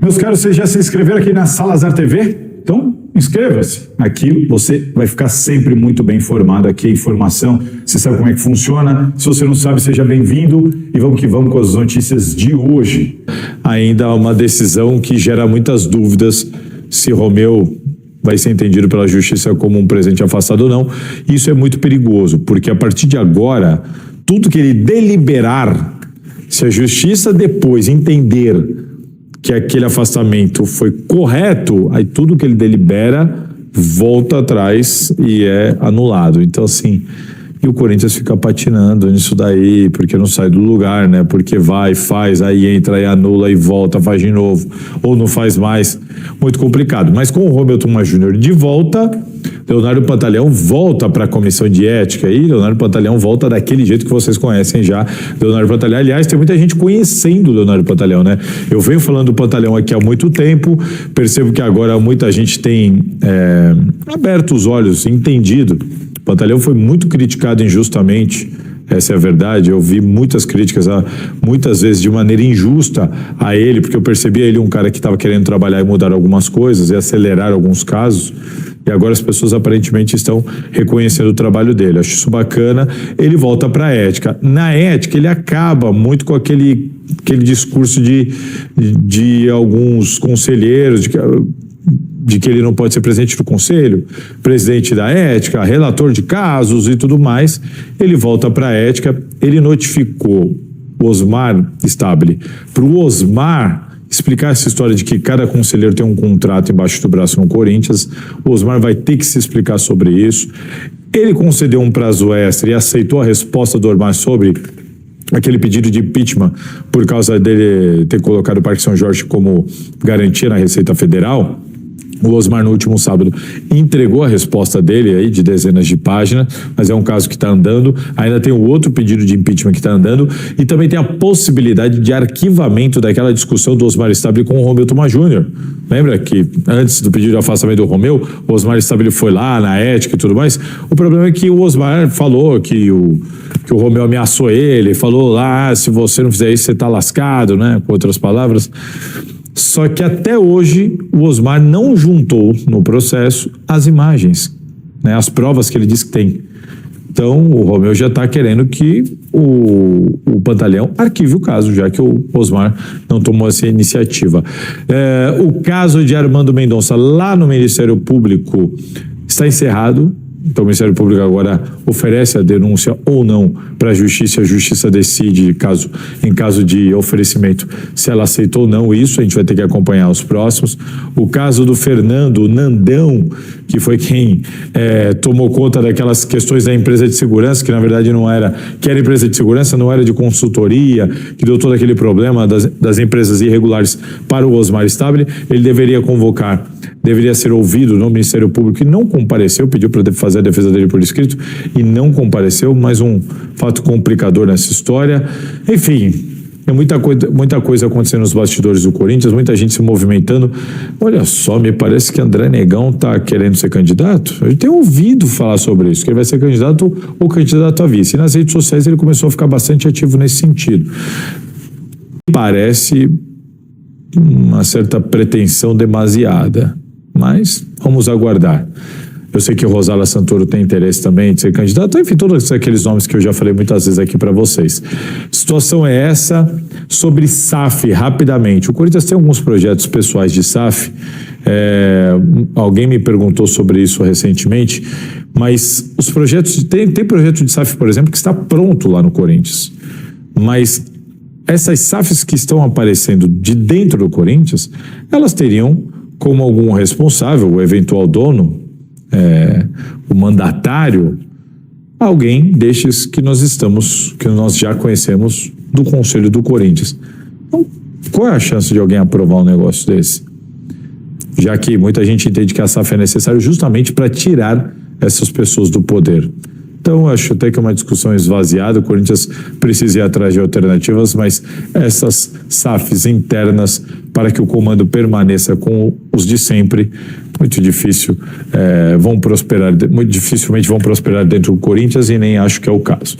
Meus caros, vocês já se inscreveram aqui na Salazar TV? Então, inscreva-se. Aqui você vai ficar sempre muito bem informado. Aqui é informação, você sabe como é que funciona. Se você não sabe, seja bem-vindo. E vamos que vamos com as notícias de hoje. Ainda há uma decisão que gera muitas dúvidas se Romeu vai ser entendido pela justiça como um presente afastado ou não. Isso é muito perigoso, porque a partir de agora, tudo que ele deliberar, se a justiça depois entender que aquele afastamento foi correto, aí tudo que ele delibera volta atrás e é anulado. Então, assim, e o Corinthians fica patinando nisso daí, porque não sai do lugar, né? Porque vai, faz, aí entra, aí anula, e volta, faz de novo, ou não faz mais. Muito complicado. Mas com o Romeu Thomas Júnior de volta, Leonardo Pantaleão volta para a comissão de ética e Leonardo Pantaleão volta daquele jeito que vocês conhecem já. Leonardo Pantaleão, aliás, tem muita gente conhecendo o Leonardo Pantaleão, né? Eu venho falando do Pantaleão aqui há muito tempo, percebo que agora muita gente tem aberto os olhos, entendido. O Pantaleão foi muito criticado injustamente, essa é a verdade. Eu vi muitas críticas, muitas vezes de maneira injusta a ele, porque eu percebia ele um cara que estava querendo trabalhar e mudar algumas coisas e acelerar alguns casos. E agora as pessoas aparentemente estão reconhecendo o trabalho dele. Acho isso bacana. Ele volta para a ética. Na ética, ele acaba muito com aquele discurso de alguns conselheiros, de que ele não pode ser presidente do conselho, presidente da ética, relator de casos e tudo mais. Ele volta para a ética. Ele notificou o Osmar Stabile para o Osmar explicar essa história de que cada conselheiro tem um contrato embaixo do braço no Corinthians. O Osmar vai ter que se explicar sobre isso. Ele concedeu um prazo extra e aceitou a resposta do Osmar sobre aquele pedido de impeachment por causa dele ter colocado o Parque São Jorge como garantia na Receita Federal. O Osmar, no último sábado, entregou a resposta dele aí de dezenas de páginas, mas é um caso que está andando. Ainda tem o outro pedido de impeachment que está andando e também tem a possibilidade de arquivamento daquela discussão do Osmar Stabile com o Romeu Thomas Júnior. Lembra que antes do pedido de afastamento do Romeu, o Osmar Stabile foi lá na ética e tudo mais? O problema é que o Osmar falou que o Romeu ameaçou ele, falou lá, se você não fizer isso, você está lascado, né? Com outras palavras. Só que até hoje o Osmar não juntou no processo as imagens, né, as provas que ele disse que tem. Então o Romeu já está querendo que o Pantaleão arquive o caso, já que o Osmar não tomou essa iniciativa. O caso de Armando Mendonça lá no Ministério Público está encerrado. Então o Ministério Público agora oferece a denúncia ou não para a Justiça decide, em caso de oferecimento, se ela aceitou ou não isso. A gente vai ter que acompanhar os próximos. O caso do Fernando Nandão, que foi quem tomou conta daquelas questões da empresa de segurança, que na verdade não era, que era empresa de segurança, não era de consultoria, que deu todo aquele problema das empresas irregulares para o Osmar Stabile. Ele deveria ser ouvido no Ministério Público e não compareceu, pediu para fazer a defesa dele por escrito e não compareceu. Mais um fato complicador nessa história. Enfim, tem muita coisa acontecendo nos bastidores do Corinthians, muita gente se movimentando. Olha só, me parece que André Negão está querendo ser candidato. Eu tenho ouvido falar sobre isso, que ele vai ser candidato ou candidato a vice. E nas redes sociais ele começou a ficar bastante ativo nesse sentido. Parece uma certa pretensão demasiada, mas vamos aguardar. Eu sei que o Rosala Santoro tem interesse também de ser candidato, enfim, todos aqueles nomes que eu já falei muitas vezes aqui para vocês. A situação é essa. Sobre SAF, rapidamente. O Corinthians tem alguns projetos pessoais de SAF. Alguém me perguntou sobre isso recentemente, mas os projetos... Tem projeto de SAF, por exemplo, que está pronto lá no Corinthians. Mas essas SAFs que estão aparecendo de dentro do Corinthians, elas teriam como algum responsável, o eventual dono, o mandatário, alguém destes que nós já conhecemos do Conselho do Corinthians. Então, qual é a chance de alguém aprovar um negócio desse? Já que muita gente entende que a SAF é necessária justamente para tirar essas pessoas do poder. Então, acho até que é uma discussão esvaziada. O Corinthians precisa ir atrás de alternativas, mas essas SAFs internas, para que o comando permaneça com os de sempre, muito dificilmente vão prosperar dentro do Corinthians, e nem acho que é o caso.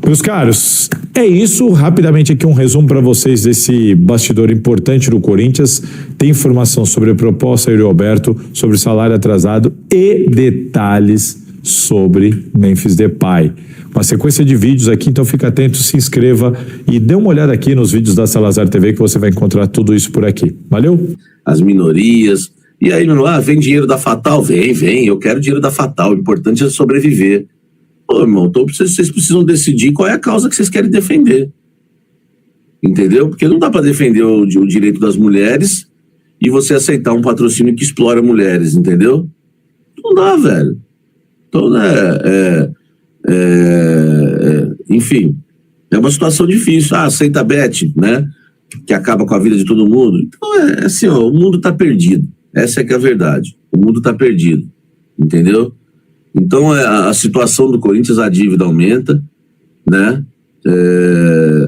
Meus caros, é isso. Rapidamente aqui um resumo para vocês desse bastidor importante do Corinthians. Tem informação sobre a proposta de Roberto, sobre salário atrasado e detalhes sobre Memphis Depay. Uma sequência de vídeos aqui, então fica atento, se inscreva e dê uma olhada aqui nos vídeos da Salazar TV que você vai encontrar tudo isso por aqui. Valeu? As minorias. E aí, meu irmão, vem dinheiro da Fatal? Vem, eu quero dinheiro da Fatal. O importante é sobreviver. Pô, irmão, então vocês precisam decidir qual é a causa que vocês querem defender. Entendeu? Porque não dá para defender o direito das mulheres e você aceitar um patrocínio que explora mulheres, entendeu? Não dá, velho. Então, enfim, é uma situação difícil. Aceita a Bet, né? Que acaba com a vida de todo mundo. Então, assim, ó, o mundo tá perdido. Essa é que é a verdade. O mundo tá perdido. Entendeu? Então, a situação do Corinthians, a dívida aumenta, né?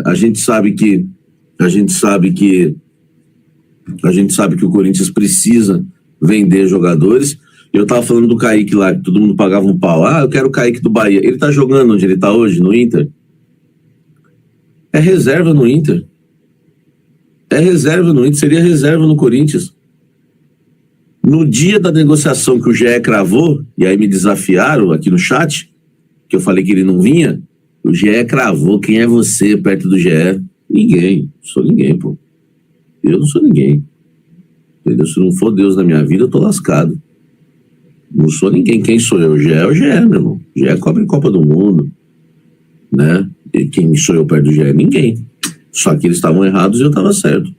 A gente sabe que o Corinthians precisa vender jogadores. Eu tava falando do Kaique lá, que todo mundo pagava um pau. Eu quero o Kaique do Bahia. Ele tá jogando onde ele tá hoje, no Inter? É reserva no Inter. Seria reserva no Corinthians. No dia da negociação que o GE cravou, e aí me desafiaram aqui no chat, que eu falei que ele não vinha, o GE cravou. Quem é você perto do GE? Ninguém. Sou ninguém, pô. Eu não sou ninguém. Entendeu? Se não for Deus na minha vida, eu tô lascado. Não sou ninguém. Quem sou eu? O GE é o GE, meu irmão. O GE cobre Copa do Mundo, né? E quem sou eu perto do GE? Ninguém. Só que eles estavam errados e eu estava certo.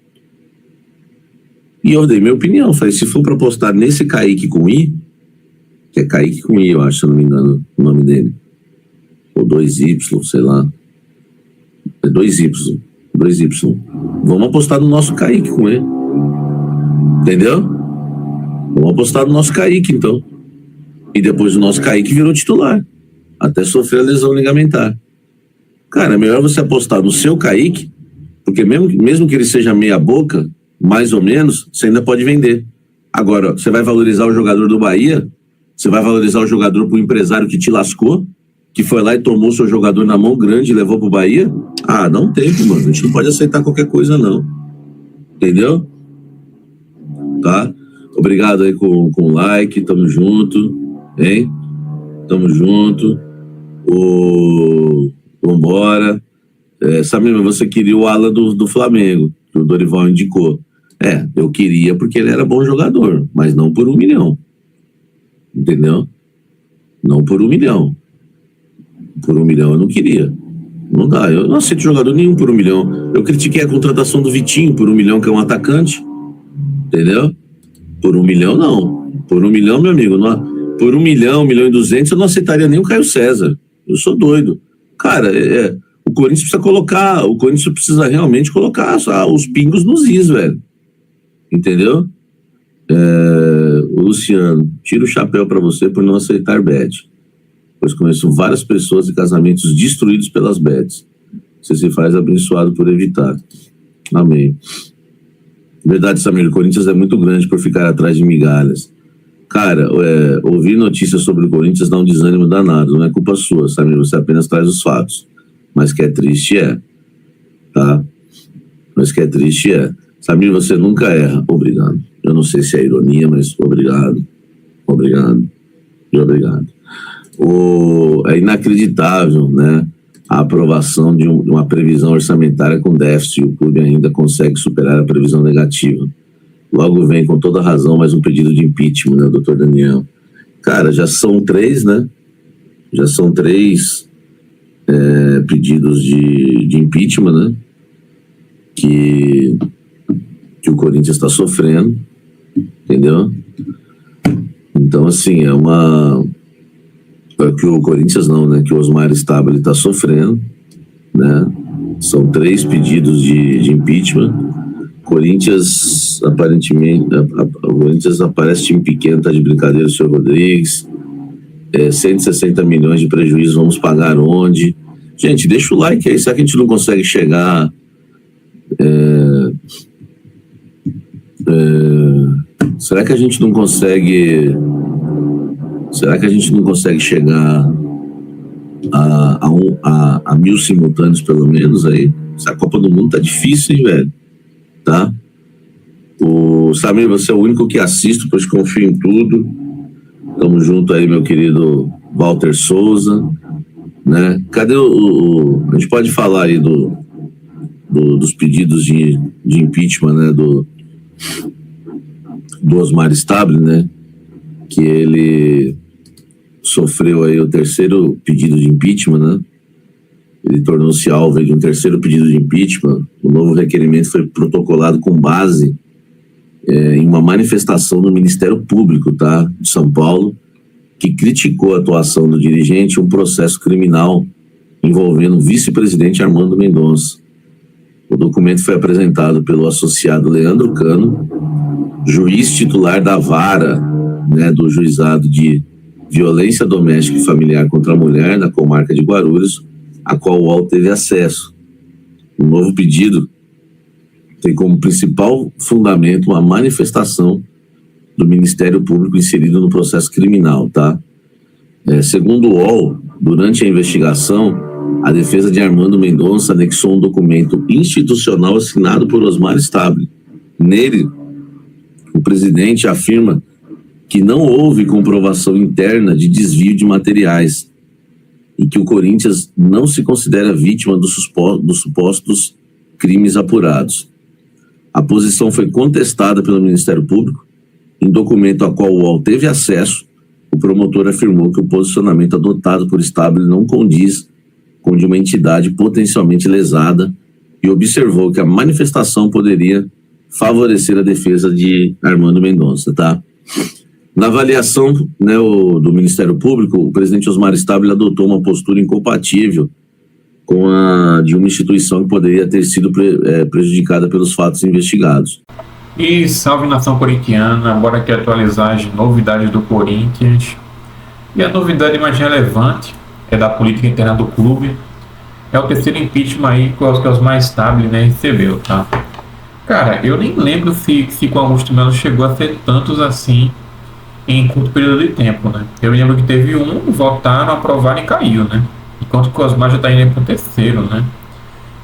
E eu dei minha opinião. Falei, se for para apostar nesse Kaique com I, que é Kaique com I, eu acho, se eu não me engano o nome dele, ou 2Y, sei lá. É 2Y. Vamos apostar no nosso Kaique com E. Entendeu? Vamos apostar no nosso Kaique, então. E depois o nosso Kaique virou titular. Até sofrer a lesão ligamentar. Cara, é melhor você apostar no seu Kaique, porque mesmo que ele seja meia boca, mais ou menos, você ainda pode vender. Agora, você vai valorizar o jogador do Bahia? Você vai valorizar o jogador pro empresário que te lascou? Que foi lá e tomou seu jogador na mão grande e levou pro Bahia? Não tem, mano. A gente não pode aceitar qualquer coisa, não. Entendeu? Tá? Obrigado aí com o like. Tamo junto. Hein? Tamo junto. Vambora. Samir, você queria o Alan do Flamengo, que o Dorival indicou. Eu queria porque ele era bom jogador, mas não por 1 milhão. Entendeu? Não por 1 milhão. Por 1 milhão eu não queria. Não dá, eu não aceito jogador nenhum por 1 milhão. Eu critiquei a contratação do Vitinho por 1 milhão, que é um atacante. Entendeu? Por 1 milhão, não. Por 1 milhão, meu amigo, não, por 1 milhão, 1 milhão e 200, eu não aceitaria nem o Caio César. Eu sou doido. Cara, o Corinthians precisa realmente colocar os pingos nos is, velho. Entendeu? O Luciano, tira o chapéu pra você por não aceitar bet, pois conheço várias pessoas e casamentos destruídos pelas bets. Você se faz abençoado por evitar. Amém. Verdade, Samir, o Corinthians é muito grande por ficar atrás de migalhas. Cara, ouvir notícias sobre o Corinthians dá um desânimo danado. Não é culpa sua, Samir, você apenas traz os fatos. Mas que é triste, tá? Mas que é triste, Samir, você nunca erra. Obrigado. Eu não sei se é ironia, mas obrigado. É inacreditável, né? A aprovação de uma previsão orçamentária com déficit. O clube ainda consegue superar a previsão negativa. Logo vem, com toda razão, mais um pedido de impeachment, né, doutor Daniel? Cara, já são 3, né? Já são 3 pedidos de impeachment, né? Que o Corinthians está sofrendo, entendeu? Então, assim, que o Corinthians não, né? Que o Osmar Stabile está sofrendo, né? São 3 pedidos de impeachment. Corinthians, aparentemente, o Corinthians aparece time pequeno, tá de brincadeira, o senhor Rodrigues. 160 milhões de prejuízo, vamos pagar onde? Gente, deixa o like aí, será que a gente não consegue chegar... será que a gente não consegue chegar a 1000 simultâneos, pelo menos, aí. Essa Copa do Mundo tá difícil, hein, velho? Tá? O Samir, você é o único que assisto, pois confio em tudo. Tamo junto aí, meu querido Walter Souza, né? Cadê a gente pode falar aí dos pedidos de impeachment, né? Do Osmar Stabile, né? Que ele sofreu aí o 3º pedido de impeachment, né? Ele tornou-se alvo de um 3º pedido de impeachment. O novo requerimento foi protocolado com base em uma manifestação do Ministério Público, tá, de São Paulo, que criticou a atuação do dirigente em um processo criminal envolvendo o vice-presidente Armando Mendonça. O documento foi apresentado pelo associado Leandro Cano, juiz titular da vara, né, do juizado de violência doméstica e familiar contra a mulher na comarca de Guarulhos, a qual o UOL teve acesso. O novo pedido tem como principal fundamento uma manifestação do Ministério Público inserido no processo criminal, tá? Segundo o UOL, durante a investigação, a defesa de Armando Mendonça anexou um documento institucional assinado por Osmar Stabile. Nele, o presidente afirma que não houve comprovação interna de desvio de materiais e que o Corinthians não se considera vítima dos supostos crimes apurados. A posição foi contestada pelo Ministério Público. Em documento a qual o UOL teve acesso, o promotor afirmou que o posicionamento adotado por Stabile não condiz com de uma entidade potencialmente lesada e observou que a manifestação poderia favorecer a defesa de Armando Mendonça, tá? Na avaliação, né, do Ministério Público, o presidente Osmar Stabile adotou uma postura incompatível com a de uma instituição que poderia ter sido prejudicada pelos fatos investigados. E salve nação corintiana, bora aqui atualizar as novidades do Corinthians. E a novidade mais relevante é da política interna do clube. É o 3º impeachment aí que o Osmar Stabile, né, recebeu, tá? Cara, eu nem lembro se com Augusto Melo chegou a ser tantos assim em curto período de tempo, né? Eu me lembro que teve votaram, aprovaram e caiu, né? Enquanto que o Osmar já está indo para o 3º, né?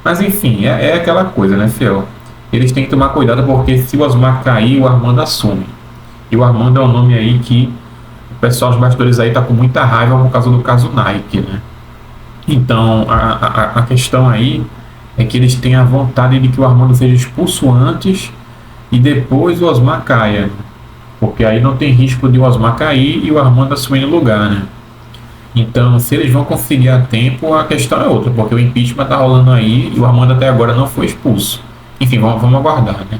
Mas enfim, é aquela coisa, né, Fiel? Eles têm que tomar cuidado porque se o Osmar cair, o Armando assume. E o Armando é um nome aí que o pessoal dos bastidores aí tá com muita raiva por causa do caso Nike, né? Então, a questão aí é que eles têm a vontade de que o Armando seja expulso antes e depois o Osmar caia. Porque aí não tem risco de o Osmar cair e o Armando assumir o lugar, né? Então, se eles vão conseguir a tempo, a questão é outra, porque o impeachment tá rolando aí e o Armando até agora não foi expulso. Enfim, vamos aguardar, né?